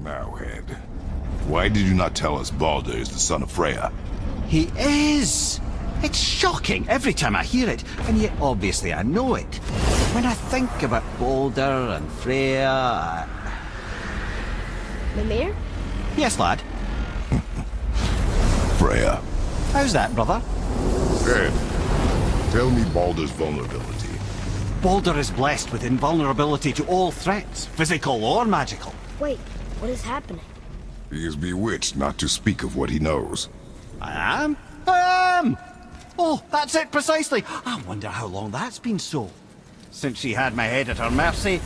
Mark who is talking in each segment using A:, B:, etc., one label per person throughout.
A: Now, Head, why did you not tell us Baldur is the son of Freya?
B: He is! It's shocking every time I hear it, and yet obviously I know it. When I think about Baldur and Freya...
C: Mimir?
B: Yes, lad?
A: Freya.
B: How's that, brother?
A: Head, tell me Baldur's vulnerability.
B: Baldur is blessed with invulnerability to all threats, physical or magical.
C: Wait, what is happening?
A: He is bewitched not to speak of what he knows.
B: I am? I am! Oh, that's it precisely. I wonder how long that's been so. Since she had my head at her mercy,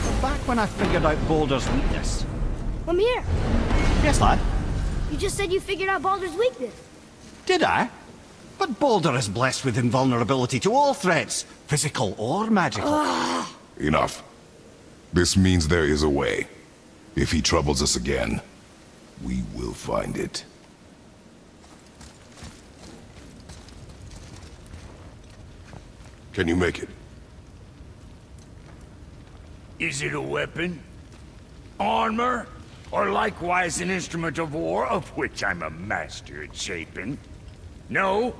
B: or back when I figured out Baldur's weakness.
C: Mimir,
B: Yes, lad?
C: you just said you figured out Baldur's weakness.
B: Did I? But Baldur is blessed with invulnerability to all threats, physical or magical.
A: Enough. This means there is a way. If he troubles us again, we will find it. Can you make it?
D: Is it a weapon? Armor? Or likewise an instrument of war, of which I'm a master at shaping? No?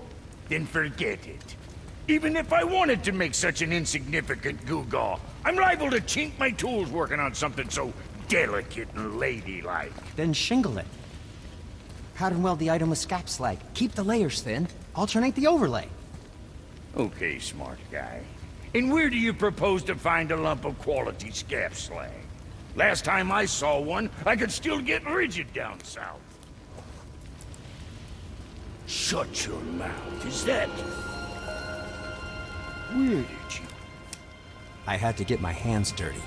D: Then forget it. Even if I wanted to make such an insignificant gewgaw, I'm liable to chink my tools working on something so delicate and ladylike.
E: Then shingle it. Pattern weld the item with scap slag. Keep the layers thin. Alternate the overlay.
D: Okay, smart guy. And where do you propose to find a lump of quality scap slag? Last time I saw one, I could still get rigid down south. Shut your mouth, is that... Where did you...
E: I had to get my hands dirty.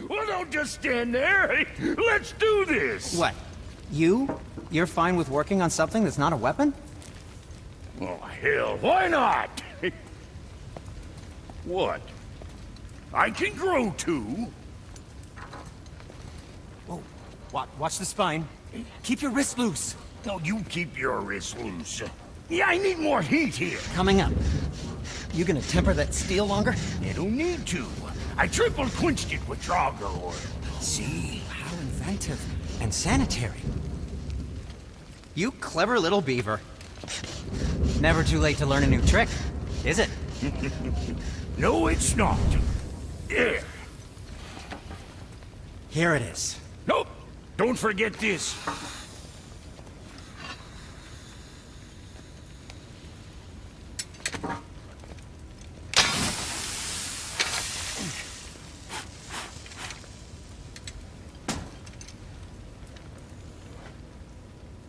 D: Well, don't just stand there. Let's do this.
E: What? You're fine with working on something that's not a weapon?
D: Oh, hell, why not? What? I can grow too.
E: Whoa. Watch the spine. Keep your wrist loose.
D: No, you keep your wrist loose. Yeah, I need more heat here.
E: Coming up. You gonna temper that steel longer?
D: You don't need to. I triple quenched it with Drago oil. See?
E: How inventive. And sanitary. You clever little beaver. Never too late to learn a new trick, is it?
D: No, it's not. There.
E: Here it is.
D: Nope. Don't forget this.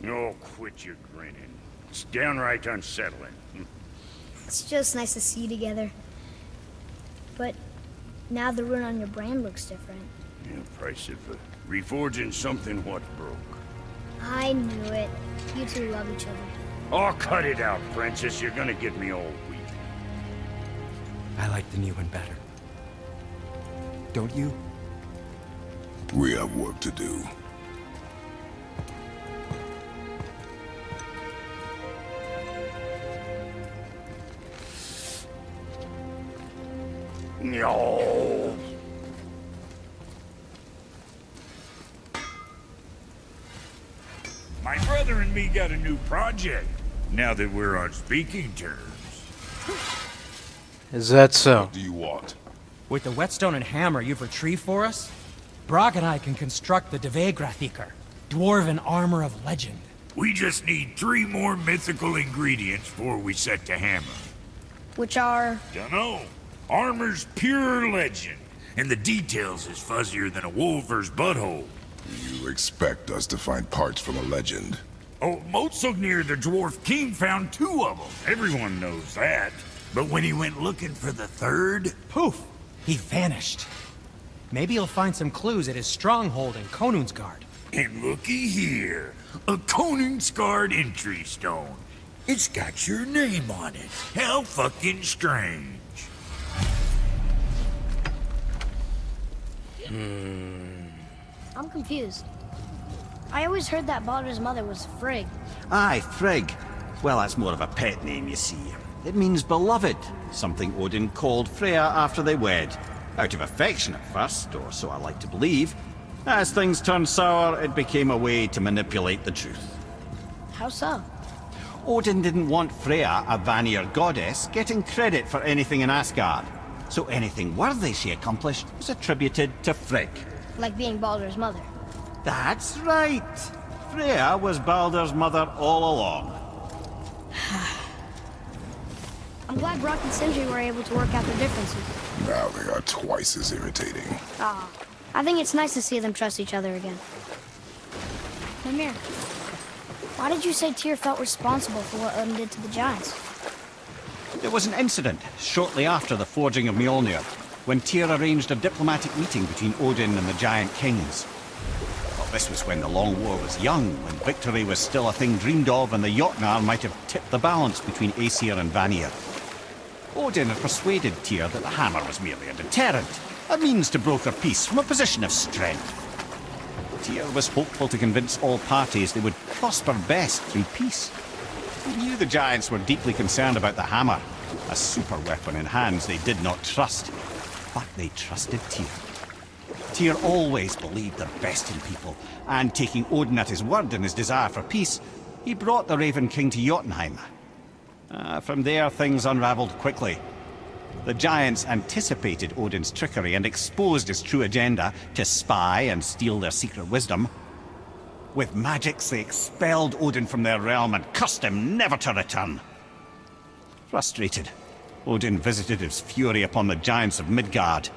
D: Oh, quit your grinning. It's downright unsettling.
C: It's just nice to see you together. But now the rune on your brand looks different.
D: Yeah, price of reforging something what broke.
C: I knew it. You two love each other.
D: Oh, cut it out, Princess. You're gonna get me all weak.
E: I like the new one better. Don't you?
A: We have work to do.
D: No. My brother and me got a new project, now that we're on speaking terms.
F: Is that so?
A: What do you want?
E: With the whetstone and hammer you've retrieved for us, Brog and I can construct the Dvegrathikar, dwarven armor of legend.
D: We just need 3 more mythical ingredients before we set to hammer.
C: Which are...
D: Dunno. Armor's pure legend, and the details is fuzzier than a wolver's butthole.
A: You expect us to find parts from a legend?
D: Oh, Motsognir the Dwarf King found 2 of them. Everyone knows that. But when he went looking for the 3rd...
E: Poof! He vanished. Maybe he'll find some clues at his stronghold in Konunsgard.
D: And looky here, a Koningsgard entry stone. It's got your name on it. How fucking strange.
C: I'm confused. I always heard that Baldur's mother was Frigg.
B: Aye, Frigg. Well, that's more of a pet name, you see. It means beloved, something Odin called Freya after they wed. Out of affection at first, or so I like to believe. As things turned sour, it became a way to manipulate the truth.
C: How so?
B: Odin didn't want Freya, a Vanir goddess, getting credit for anything in Asgard. So anything worthy she accomplished was attributed to Frigg.
C: Like being Baldur's mother.
B: That's right. Freya was Baldur's mother all along.
C: I'm glad Brock and Sindri were able to work out their differences.
A: Now they are twice as irritating.
C: Ah, I think it's nice to see them trust each other again. Mimir, why did you say Tyr felt responsible for what Odin did to the giants?
B: There was an incident shortly after the forging of Mjolnir, when Tyr arranged a diplomatic meeting between Odin and the giant kings. Well, this was when the Long War was young, when victory was still a thing dreamed of, and the Jötnar might have tipped the balance between Aesir and Vanir. Odin had persuaded Tyr that the hammer was merely a deterrent, a means to broker peace from a position of strength. Tyr was hopeful to convince all parties they would prosper best through peace. He knew the giants were deeply concerned about the hammer, a super weapon in hands they did not trust. But they trusted Tyr. Tyr always believed the best in people, and taking Odin at his word in his desire for peace, he brought the Raven King to Jötunheim. From there, things unraveled quickly. The giants anticipated Odin's trickery and exposed his true agenda to spy and steal their secret wisdom. With magics, they expelled Odin from their realm and cursed him never to return. Frustrated, Odin visited his fury upon the giants of Midgard.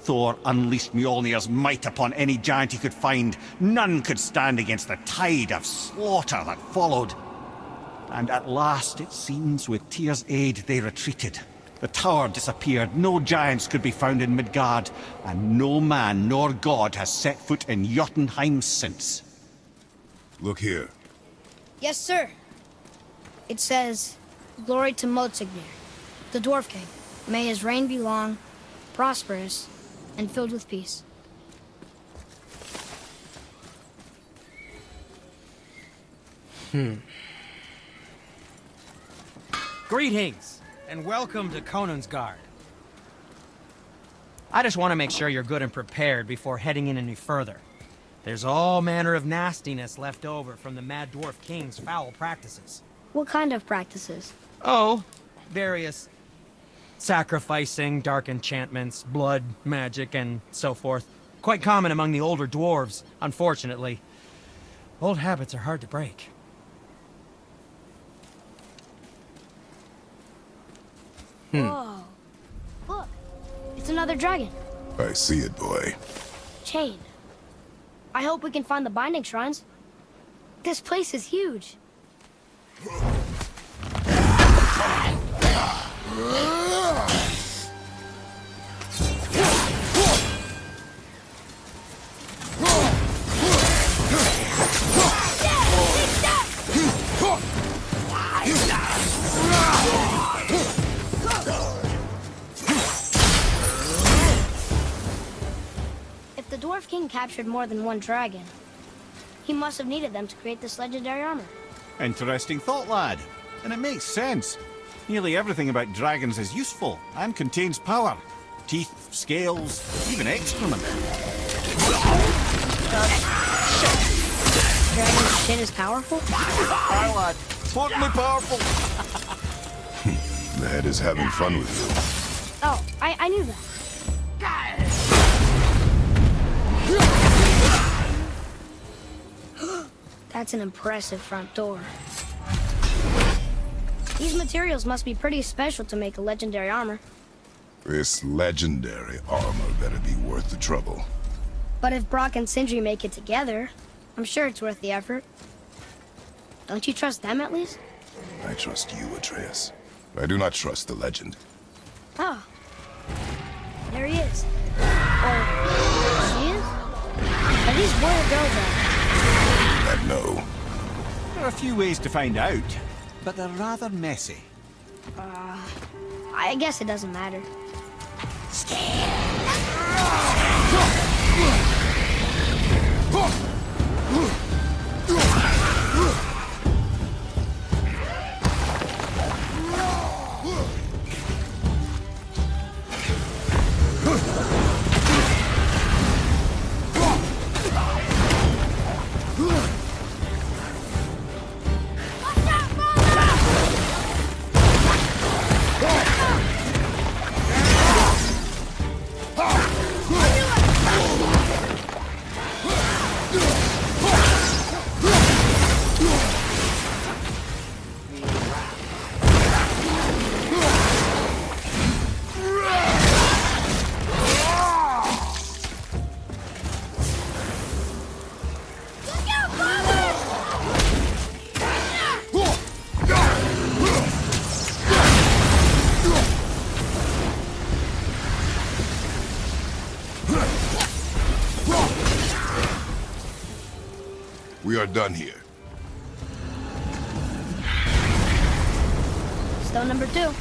B: Thor unleashed Mjolnir's might upon any giant he could find. None could stand against the tide of slaughter that followed. And at last, it seems, with Tyr's aid, they retreated. The tower disappeared, no giants could be found in Midgard, and no man nor god has set foot in Jötunheim since.
A: Look here.
C: Yes, sir. It says, "Glory to Motsignir, the Dwarf King. May his reign be long, prosperous, and filled with peace."
E: Greetings, and welcome to Konungsgard. I just want to make sure you're good and prepared before heading in any further. There's all manner of nastiness left over from the Mad Dwarf King's foul practices.
C: What kind of practices?
E: Oh, various sacrificing, dark enchantments, blood, magic, and so forth. Quite common among the older dwarves, unfortunately. Old habits are hard to break.
C: Whoa. Look, it's another dragon.
A: I see it, boy.
C: Chain. I hope we can find the binding shrines. This place is huge. If the Dwarf King captured more than one dragon, he must have needed them to create this legendary armor.
B: Interesting thought, lad. And it makes sense. Nearly everything about dragons is useful and contains power. Teeth, scales, even excrement.
C: Dragon shit is powerful?
B: Aye, lad. Totally powerful.
A: The head is having fun with you.
C: Oh, I knew that. That's an impressive front door. These materials must be pretty special to make a legendary armor.
A: This legendary armor better be worth the trouble.
C: But if Brock and Sindri make it together, I'm sure it's worth the effort. Don't you trust them at least?
A: I trust you, Atreus. I do not trust the legend.
C: Oh. There he is. Or she is? Are these boy or girl dragons?
A: I know.
B: There are a few ways to find out, but they're rather messy.
C: I guess it doesn't matter.
A: We are done here.
C: Stone number 2.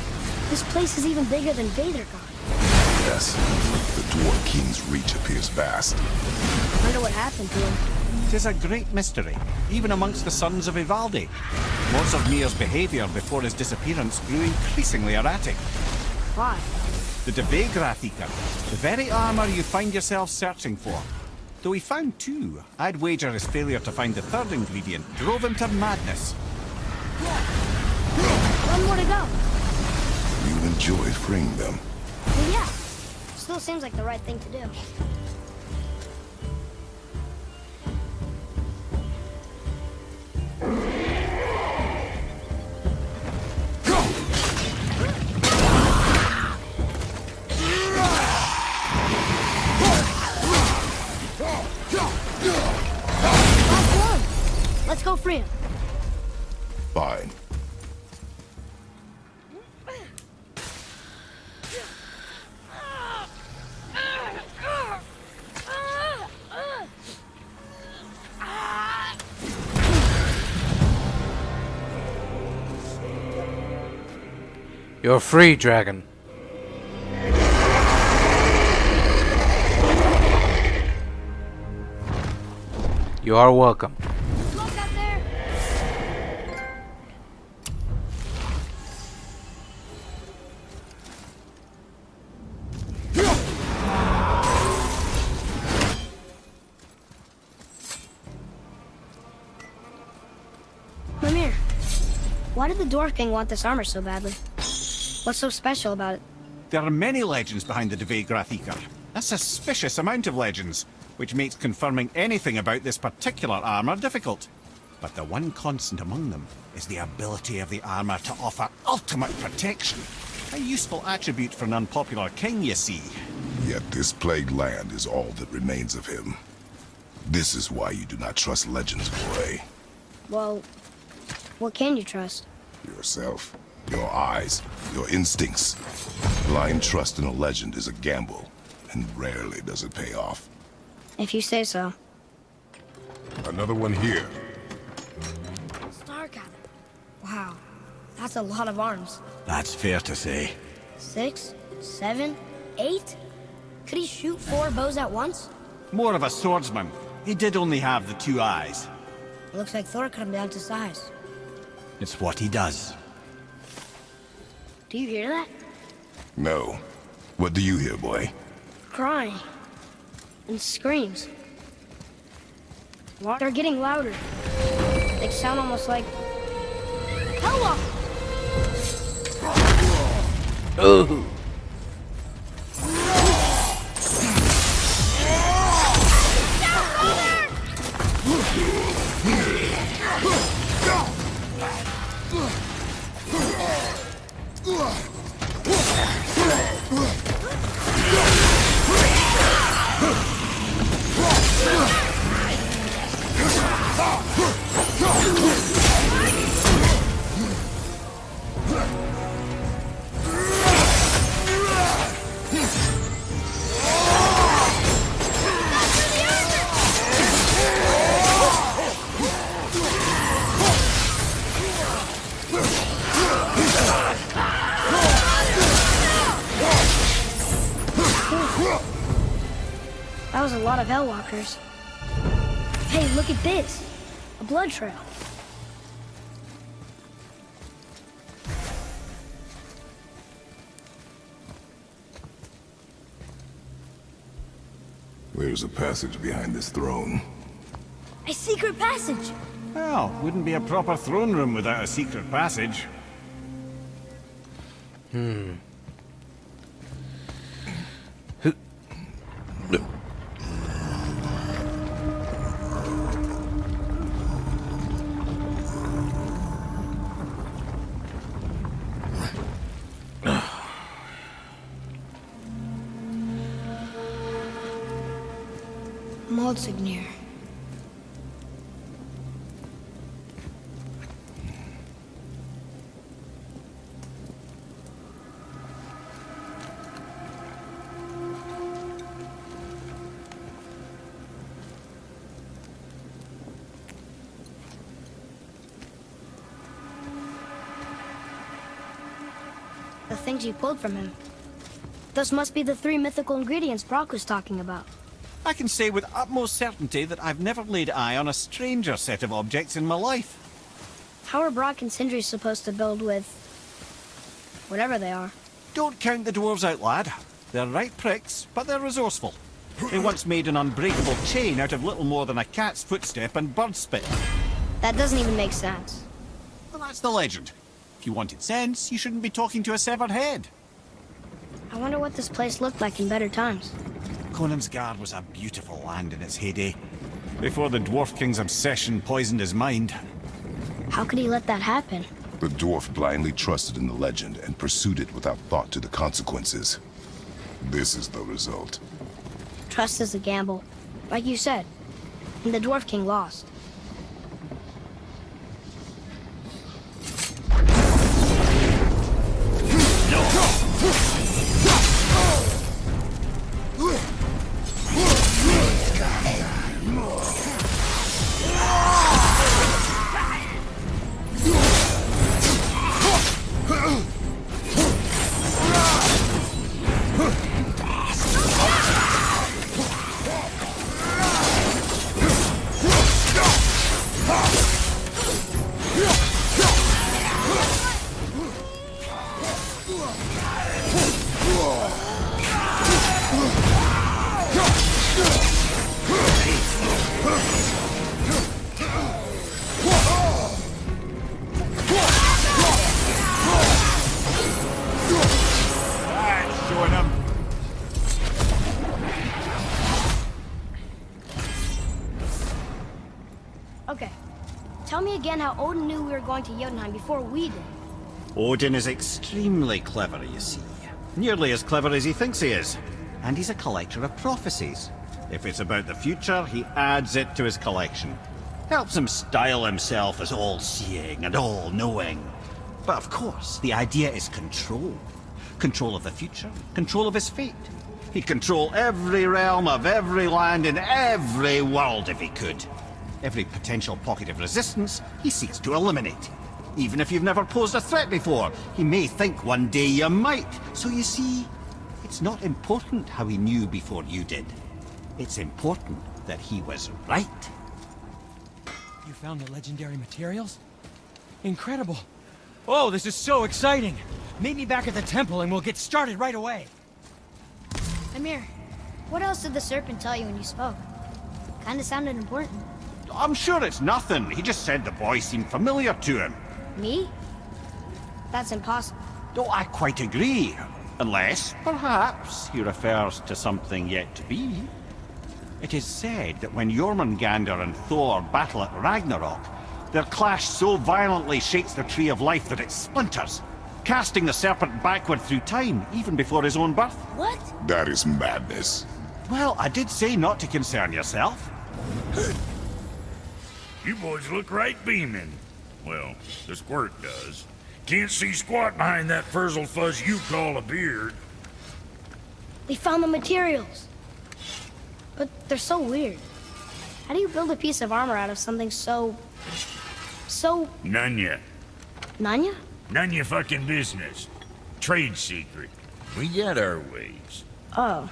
C: This place is even bigger than Vadergod.
A: Yes, the Dwarf King's reach appears vast.
C: Wonder what happened to him.
B: Tis a great mystery, even amongst the sons of Ivaldi. Lots of Mir's behaviour before his disappearance grew increasingly erratic.
C: Why?
B: The Devegrathika, the very armour you find yourself searching for. Though he found 2, I'd wager his failure to find the 3rd ingredient drove him to madness.
C: One more to go.
A: You enjoy freeing them.
C: Well, yeah. Still seems like the right thing to do. Last one. Let's go free him.
A: Fine.
F: You're free, dragon. You are welcome.
C: Look out there. Mimir, why did the Dwarf King want this armor so badly? What's so special about it?
B: There are many legends behind the Devegrathika. A suspicious amount of legends, which makes confirming anything about this particular armor difficult. But the one constant among them is the ability of the armor to offer ultimate protection. A useful attribute for an unpopular king, you see.
A: Yet this plagued land is all that remains of him. This is why you do not trust legends, boy.
C: Well, what can you trust?
A: Yourself, your eyes, your instincts. Blind trust in a legend is a gamble, and rarely does it pay off.
C: If you say so.
A: Another one here.
C: Stargather. Wow, that's a lot of arms.
B: That's fair to say.
C: 6, 7, 8? Could he shoot 4 bows at once?
B: More of a swordsman. He did only have the 2 eyes.
C: Looks like Thor cut him down to size.
B: It's what he does.
C: Do you hear that?
A: No. What do you hear, boy?
C: Crying. And screams. They're getting louder. They sound almost like... Hella!
F: Ooh.
C: That was a lot of Hellwalkers. Hey, look at this. A blood trail.
A: There's a passage behind this throne.
C: A secret passage!
B: Well, wouldn't be a proper throne room without a secret passage.
C: Maldsignir. The things you pulled from him. Those must be the 3 mythical ingredients Brock was talking about.
B: I can say with utmost certainty that I've never laid eye on a stranger set of objects in my life.
C: How are Brock and Sindri supposed to build with... whatever they are?
B: Don't count the dwarves out, lad. They're right pricks, but they're resourceful. They once made an unbreakable chain out of little more than a cat's footstep and bird spit.
C: That doesn't even make sense.
B: Well, that's the legend. If you wanted sense, you shouldn't be talking to a severed head.
C: I wonder what this place looked like in better times.
B: Conansgard was a beautiful land in its heyday, before the Dwarf King's obsession poisoned his mind.
C: How could he let that happen?
A: The dwarf blindly trusted in the legend and pursued it without thought to the consequences. This is the result.
C: Trust is a gamble, like you said. And the Dwarf King lost. Okay. Tell me again how Odin knew we were going to Jötunheim before we did.
B: Odin is extremely clever, you see. Nearly as clever as he thinks he is. And he's a collector of prophecies. If it's about the future, he adds it to his collection. Helps him style himself as all-seeing and all-knowing. But of course, the idea is control. Control of the future, control of his fate. He'd control every realm of every land in every world if he could. Every potential pocket of resistance, he seeks to eliminate. Even if you've never posed a threat before, he may think one day you might. So you see, it's not important how he knew before you did. It's important that he was right.
E: You found the legendary materials? Incredible. Oh, this is so exciting. Meet me back at the temple and we'll get started right away.
C: Amir, what else did the serpent tell you when you spoke? Kinda sounded important.
B: I'm sure it's nothing. He just said the boy seemed familiar to him.
C: Me? That's impossible.
B: Oh, I quite agree. Unless, perhaps, he refers to something yet to be. It is said that when Jormungandr and Thor battle at Ragnarok, their clash so violently shakes the Tree of Life that it splinters, casting the serpent backward through time, even before his own birth.
C: What?
A: That is madness.
B: Well, I did say not to concern yourself.
D: You boys look right beaming. Well, the squirt does. Can't see squat behind that frizzled fuzz you call a beard.
C: We found the materials. But they're so weird. How do you build a piece of armor out of something so...
D: None ya.
C: Nanya?
D: None ya fucking business. Trade secret. We got our ways.
C: Oh.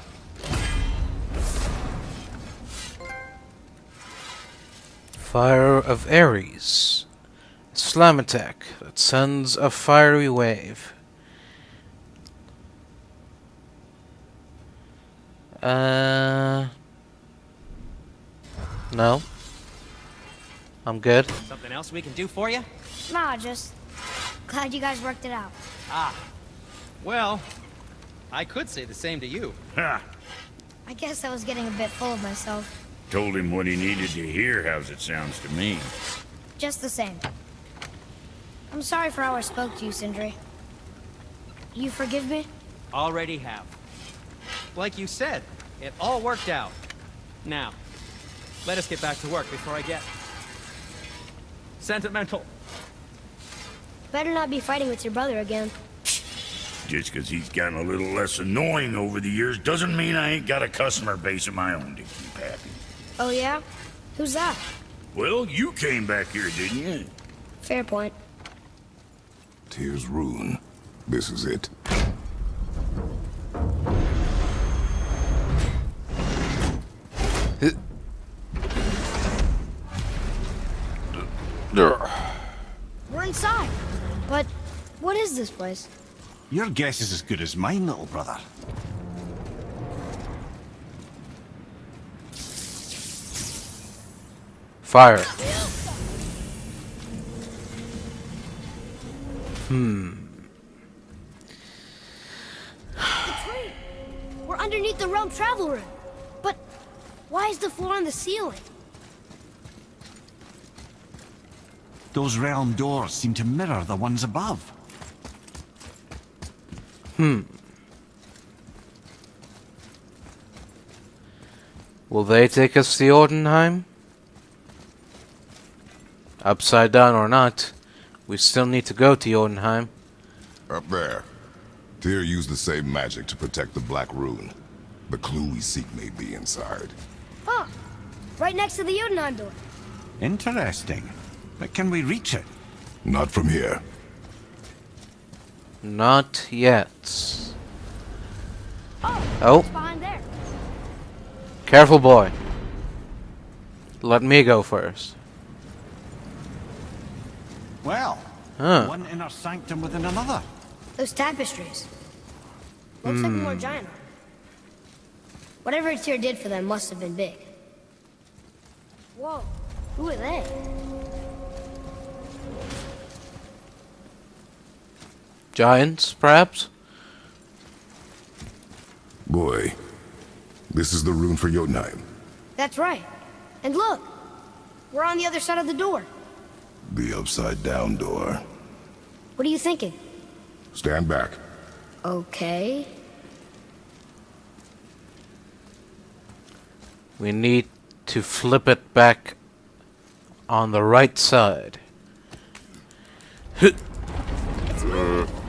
F: Fire of Ares. Slam attack that sends a fiery wave. No. I'm good.
E: Something else we can do for you?
C: Nah, just glad you guys worked it out.
E: Ah. Well, I could say the same to you.
D: Ha!
C: I guess I was getting a bit full of myself.
D: Told him what he needed to hear, how's it sounds to me.
C: Just the same. I'm sorry for how I spoke to you, Sindri. You forgive me?
E: Already have. Like you said, it all worked out. Now, let us get back to work before I get sentimental.
C: Better not be fighting with your brother again.
D: Just 'cause he's gotten a little less annoying over the years doesn't mean I ain't got a customer base of my own to keep happy.
C: Oh yeah? Who's that?
D: Well, you came back here, didn't you?
C: Fair point.
A: Tyr's rune. This is it.
C: We're inside. But what is this place?
B: Your guess is as good as mine, little brother.
F: Fire.
C: The tree! We're underneath the realm travel room. But why is the floor on the ceiling?
B: Those realm doors seem to mirror the ones above.
F: Will they take us to Jötunheim? Upside down or not, we still need to go to Jötunheim.
A: Up there. Tyr used the same magic to protect the Black Rune. The clue we seek may be inside.
C: Huh. Right next to the Jötunheim door.
B: Interesting. But can we reach it?
A: Not from here.
F: Not yet.
C: Oh,
F: Oh.
C: it's behind there.
F: Careful, boy. Let me go first.
B: Well,
F: Huh.
B: one inner sanctum within another.
C: Those tapestries. Looks like more giant art. Whatever Tyr did for them must have been big. Whoa, who are they?
F: Giants, perhaps?
A: Boy, this is the rune for Jötunheim.
C: That's right. And look, we're on the other side of the door.
A: The upside-down door.
C: What are you thinking?
A: Stand back.
C: Okay.
F: We need to flip it back on the right side.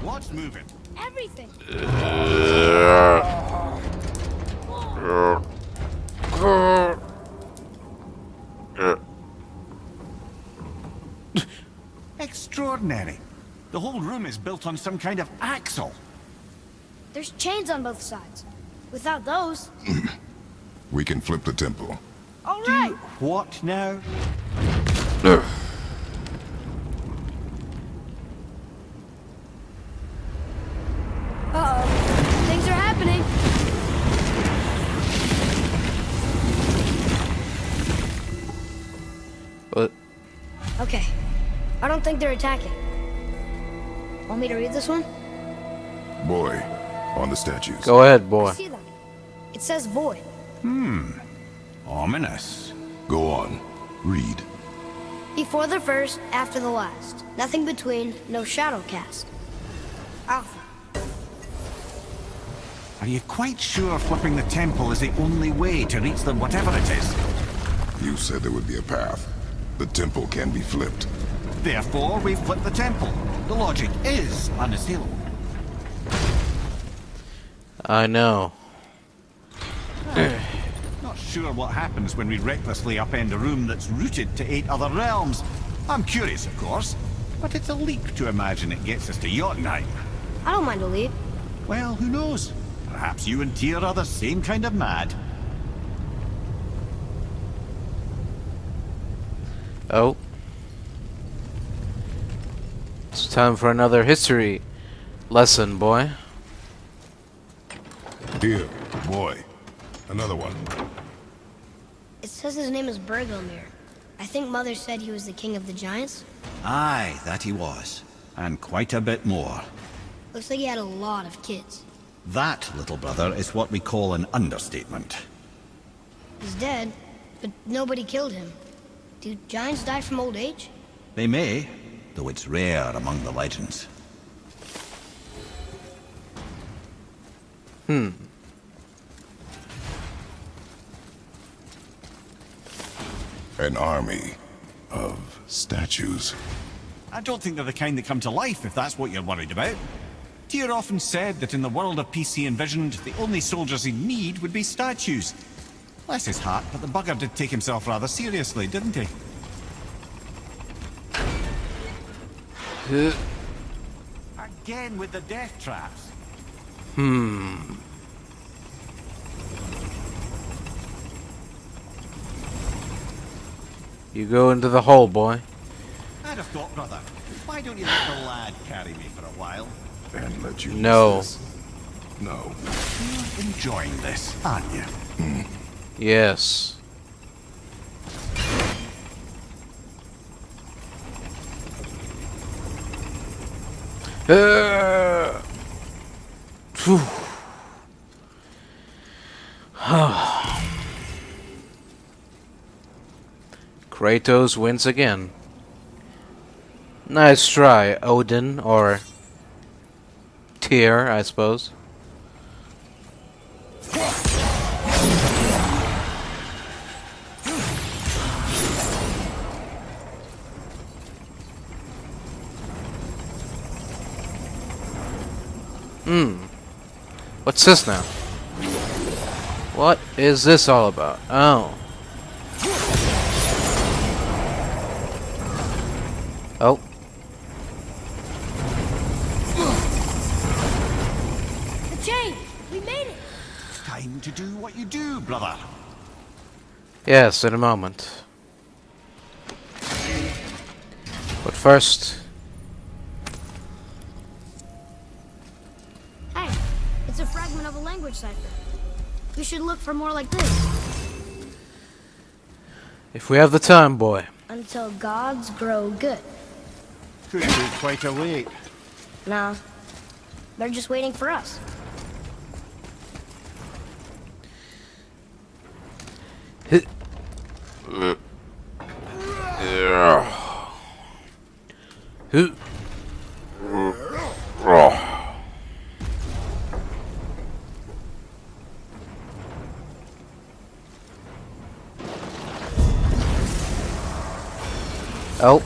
B: What's moving?
C: Everything.
B: Extraordinary. The whole room is built on some kind of axle.
C: There's chains on both sides. Without those.
A: We can flip the temple.
C: All right.
B: What now?
C: Uh-oh. Things are happening.
F: But
C: Okay. I don't think they're attacking. Want me to read this one?
A: Boy, on the statues.
F: go ahead,
C: I
F: boy.
C: see them. It says void.
B: Ominous.
A: Go on. Read.
C: Before the first, after the last. Nothing between, no shadow cast. Alpha.
B: Are you quite sure flipping the temple is the only way to reach them, whatever it is?
A: You said there would be a path. The temple can be flipped.
B: Therefore, we flip the temple. The logic is unassailable.
F: I know.
B: Not sure what happens when we recklessly upend a room that's rooted to 8 other realms. I'm curious, of course, but it's a leap to imagine it gets us to Jötunheim.
C: I don't mind a leap.
B: Well, who knows? Perhaps you and Tyr are the same kind of mad.
F: Oh. It's time for another history lesson, boy.
A: Here, boy. Another one.
C: It says his name is Bergelmir. I think Mother said he was the king of the giants.
B: Aye, that he was. And quite a bit more.
C: Looks like he had a lot of kids.
B: That, little brother, is what we call an understatement.
C: He's dead, but nobody killed him. Do giants die from old age?
B: They may, though it's rare among the legends.
A: An army of statues.
B: I don't think they're the kind that come to life, if that's what you're worried about. Tyr often said that in the world of peace he envisioned, the only soldiers he'd need would be statues. Bless his heart, but the bugger did take himself rather seriously, didn't he? Again with the death traps.
F: You go into the hole, boy.
B: I'd have thought, brother, why don't you let the lad carry me for a while?
A: And let you
F: No.
A: use this. No.
B: You're enjoying this, aren't you?
F: Yes. Phew. Kratos wins again. Nice try, Odin, or Tyr, I suppose. What's this now? What is this all about? Oh. Oh.
C: The chain! We made it!
B: Time to do what you do, brother.
F: Yes, in a moment. But first...
C: Hey, it's a fragment of a language cipher. We should look for more like this.
F: If we have the time, boy.
C: Until gods grow good.
B: Could be quite a wait.
C: Nah, they're just waiting for us.
F: Oh.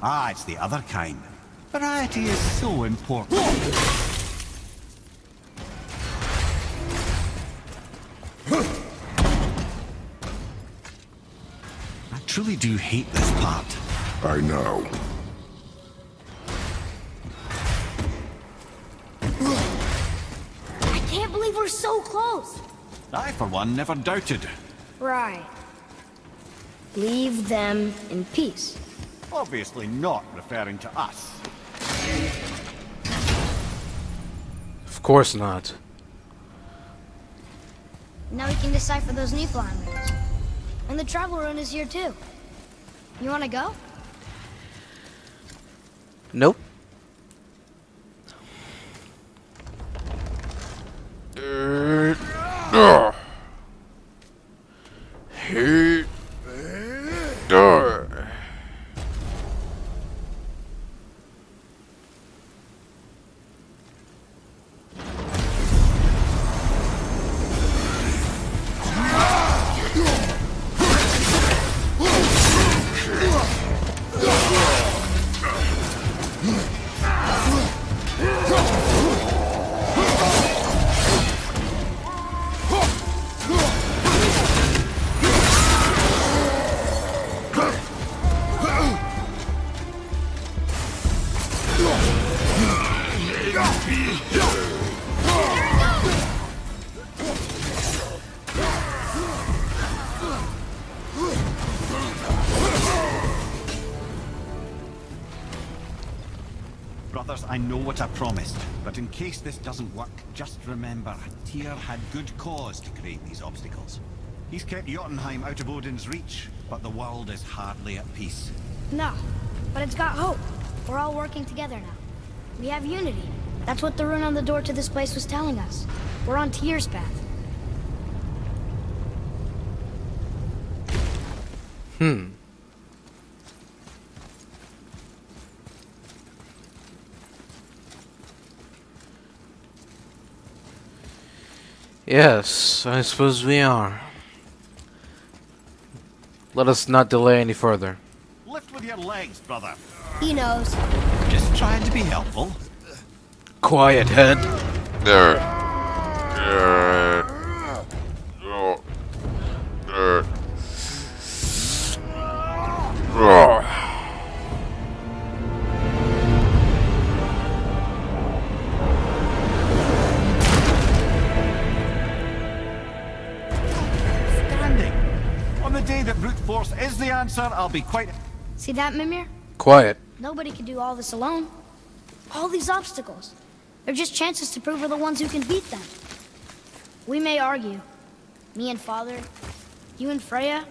B: Ah, it's the other kind. Variety is so important. I truly do hate this part.
A: I know.
C: I can't believe we're so close.
B: I, for one, never doubted.
C: Right. Leave them in peace.
B: Obviously not referring to us.
F: Of course not.
C: Now we can decipher those Niflheim runes. And the travel rune is here too. You wanna go?
F: Nope.
B: Brothers, I know what I promised, but in case this doesn't work, just remember, Tyr had good cause to create these obstacles. He's kept Jötunheim out of Odin's reach, but the world is hardly at peace.
C: No, but it's got hope. We're all working together now. We have unity. That's what the rune on the door to this place was telling us. We're on Tyr's path.
F: Yes, I suppose we are. Let us not delay any further.
B: Lift with your legs, brother.
C: He knows.
B: Just trying to be helpful.
F: Quiet, head.
B: Standing. On the day that brute force is the answer, I'll be quite...
C: See that, Mimir?
F: Quiet.
C: Nobody can do all this alone. All these obstacles. They're just chances to prove we're the ones who can beat them. We may argue. Me and Father, you and Freya,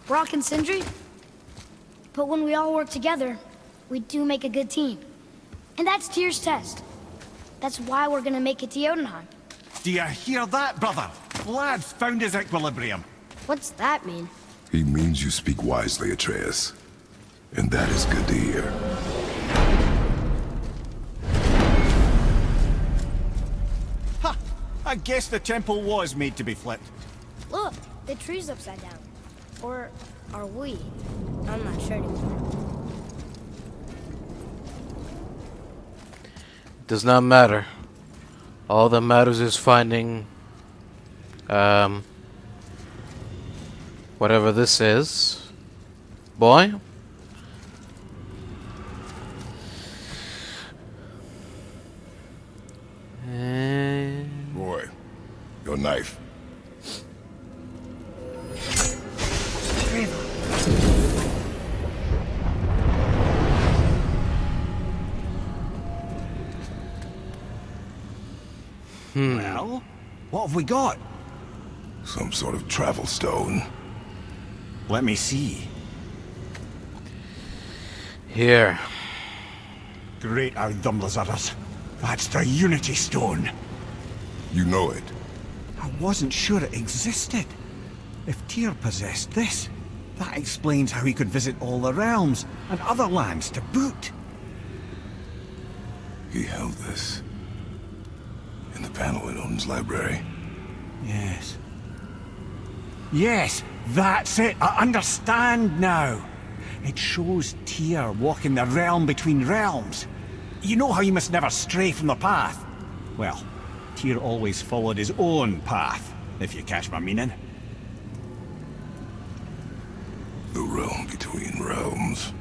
C: Brock and Sindri. But when we all work together, we do make a good team. And that's Tyr's test. That's why we're gonna make it to Jötunheim.
B: Do you hear that, brother? Lad's found his equilibrium.
C: What's that mean?
A: He means you speak wisely, Atreus. And that is good to hear.
B: Ha! I guess the temple was made to be flipped.
C: Look, the tree's upside down. Or are we? I'm not sure anymore.
F: Does not matter. All that matters is finding whatever this is. Boy?
A: Boy, your knife.
B: Well, what have we got?
A: Some sort of travel stone.
B: Let me see.
F: Here.
B: Great Ardumlazaras. That's the Unity Stone.
A: You know it.
B: I wasn't sure it existed. If Tyr possessed this, that explains how he could visit all the realms and other lands to boot.
A: He held this. In the panel in Odin's library.
B: Yes. Yes, that's it. I understand now. It shows Tyr walking the realm between realms. You know how you must never stray from the path? Well, Tyr always followed his own path, if you catch my meaning.
A: The realm between realms.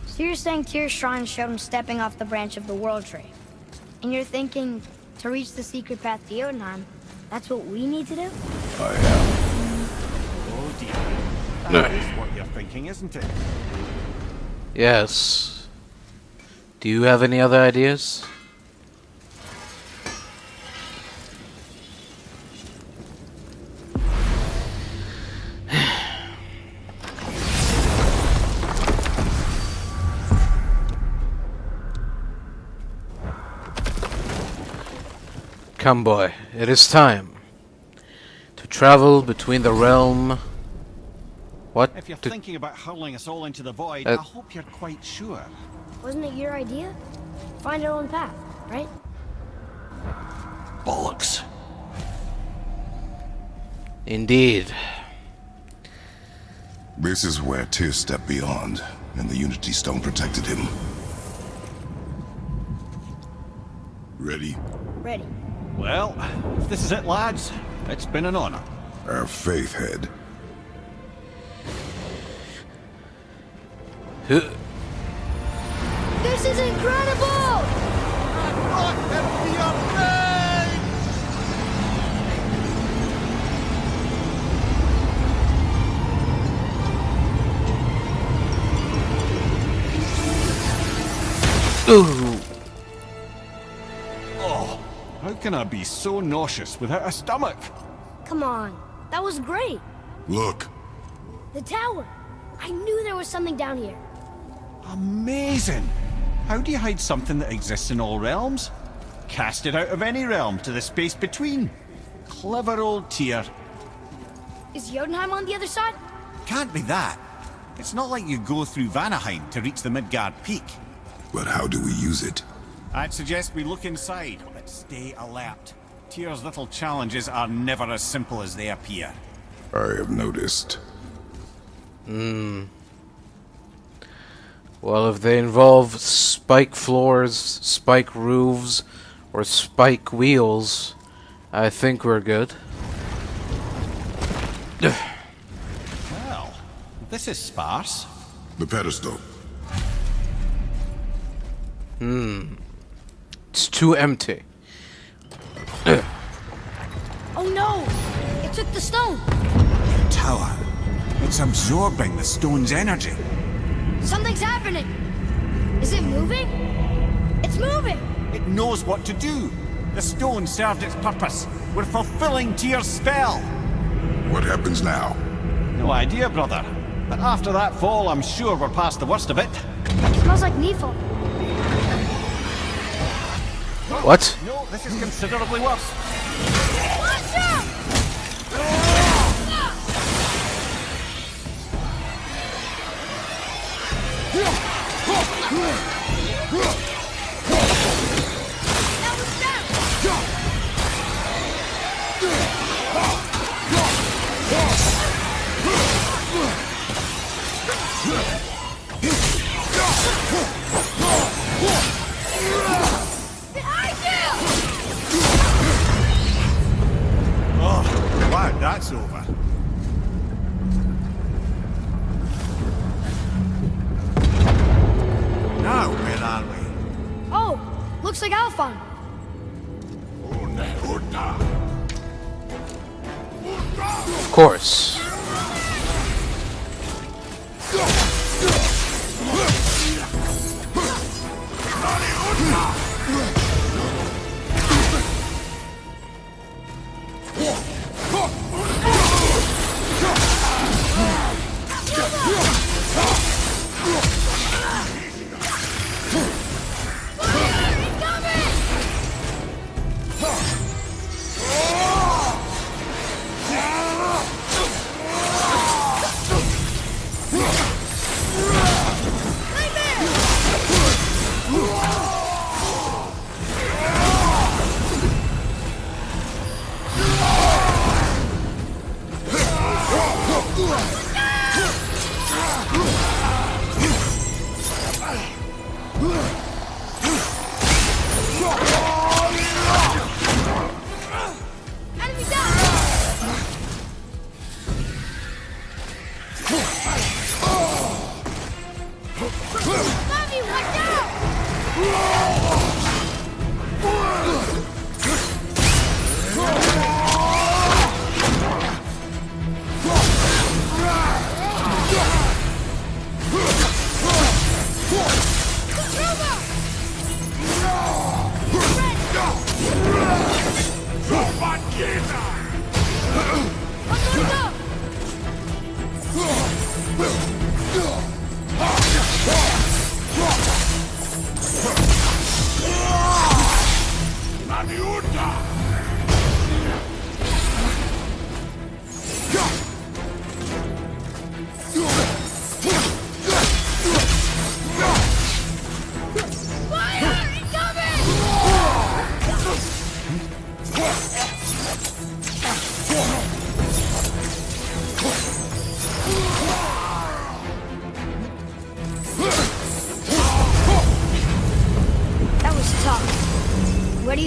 C: So you're saying Tyr's shrine showed him stepping off the branch of the World Tree. And you're thinking To reach the secret path to Jötunheim, that's what we need to do?
A: I am.
B: Oh dear. That is what you're thinking, isn't it?
F: Yes. Do you have any other ideas? Come, boy, it is time to travel between the realm. What?
B: If you're thinking about hurling us all into the void, I hope you're quite sure.
C: Wasn't it your idea? Find our own path, right?
B: Bollocks.
F: Indeed.
A: This is where Tyr stepped beyond, and the Unity Stone protected him. Ready?
C: Ready.
B: Well, if this is it, lads, it's been an honor.
A: Our faith head.
F: Huh.
C: This is incredible!
F: Ooh.
B: Oh, how can I be so nauseous without a stomach?
C: Come on, that was great.
A: Look.
C: The tower. I knew there was something down here.
B: Amazing! How do you hide something that exists in all realms? Cast it out of any realm to the space between. Clever old Tyr.
C: Is Jötunheim on the other side?
B: Can't be that. It's not like you go through Vanaheim to reach the Midgard Peak.
A: But how do we use it?
B: I'd suggest we look inside, but stay alert. Tyr's little challenges are never as simple as they appear.
A: I have noticed.
F: Well, if they involve spike floors, spike roofs, or spike wheels, I think we're good.
B: Well, this is sparse.
A: The pedestal.
F: It's too empty.
C: Oh no! It took the stone!
B: Tower. It's absorbing the stone's energy.
C: Something's happening! Is it moving? It's moving!
B: It knows what to do. The stone served its purpose. We're fulfilling Tyr's spell.
A: What happens now?
B: No idea, brother. But after that fall, I'm sure we're past the worst of it.
C: Smells like Nephil.
F: What?
B: No, this is considerably worse.
C: Watch out! That was down! Behind you!
B: Oh, glad that's over. Now, where are we?
C: Oh, looks like Alphon.
F: Of course.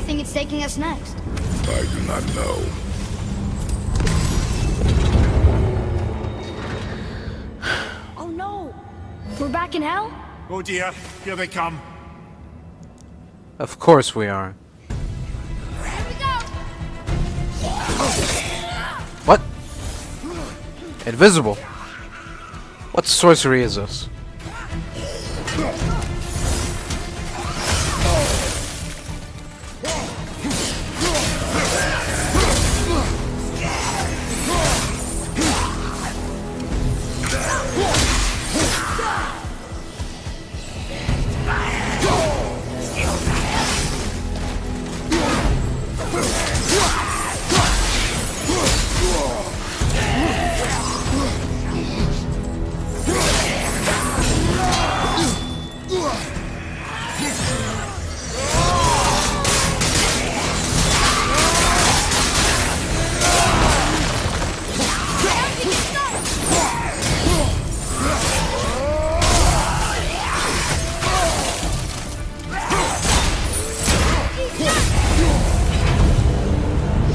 C: you think it's taking us next?
A: I do not know.
C: Oh no! We're back in hell?
G: Oh dear, here they come.
F: Of course we are.
C: Here we go!
F: What? Invisible? What sorcery is this?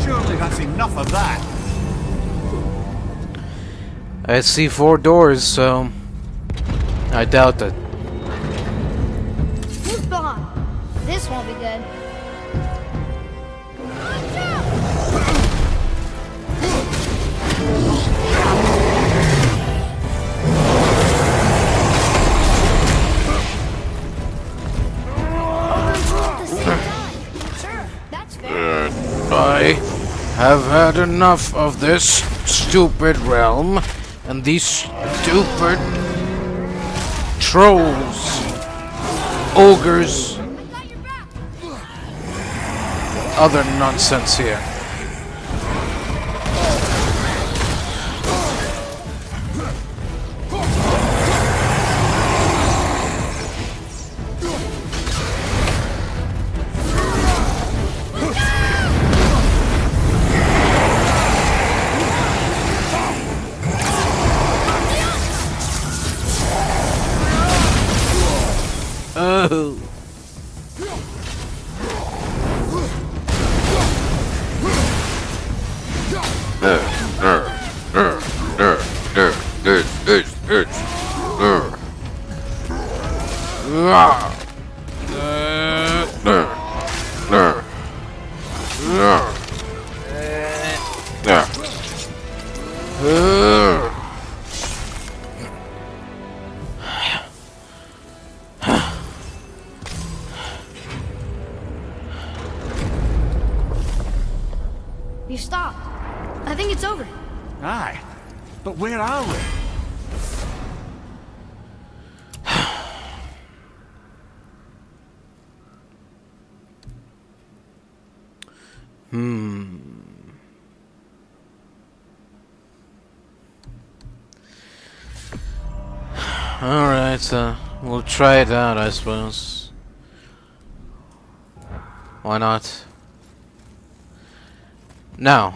B: Surely that's enough of that.
F: I see 4 doors, so I doubt it.
C: Who's behind? This won't be good. Watch out! At the same time. Sure, that's fair.
F: I have had enough of this stupid realm and these stupid trolls, ogres,
C: I got your back.
F: other nonsense here. Oh.
C: You stopped. I think it's over.
B: Aye. But where are we?
F: Alright, we'll try it out, I suppose. Why not? Now,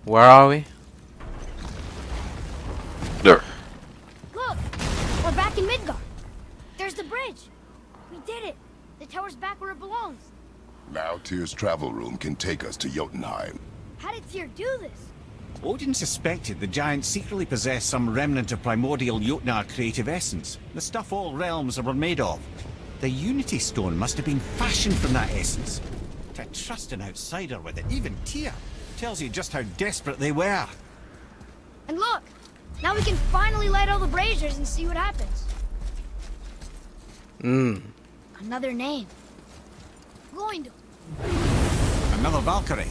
F: where are we? There.
C: Look! We're back in Midgard. There's the bridge. We did it. The tower's back where it belongs.
A: Now Tyr's travel room can take us to Jötunheim.
C: How did Tyr do this?
B: Odin suspected the giants secretly possessed some remnant of primordial Jötnar creative essence, the stuff all realms were made of. The Unity Stone must have been fashioned from that essence. To trust an outsider with it, even Tyr, tells you just how desperate they were.
C: And look! Now we can finally light all the braziers and see what happens. Another name. Gloindel.
B: Another Valkyrie.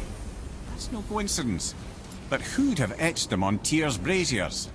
B: That's no coincidence. But who'd have etched them on Tyr's braziers?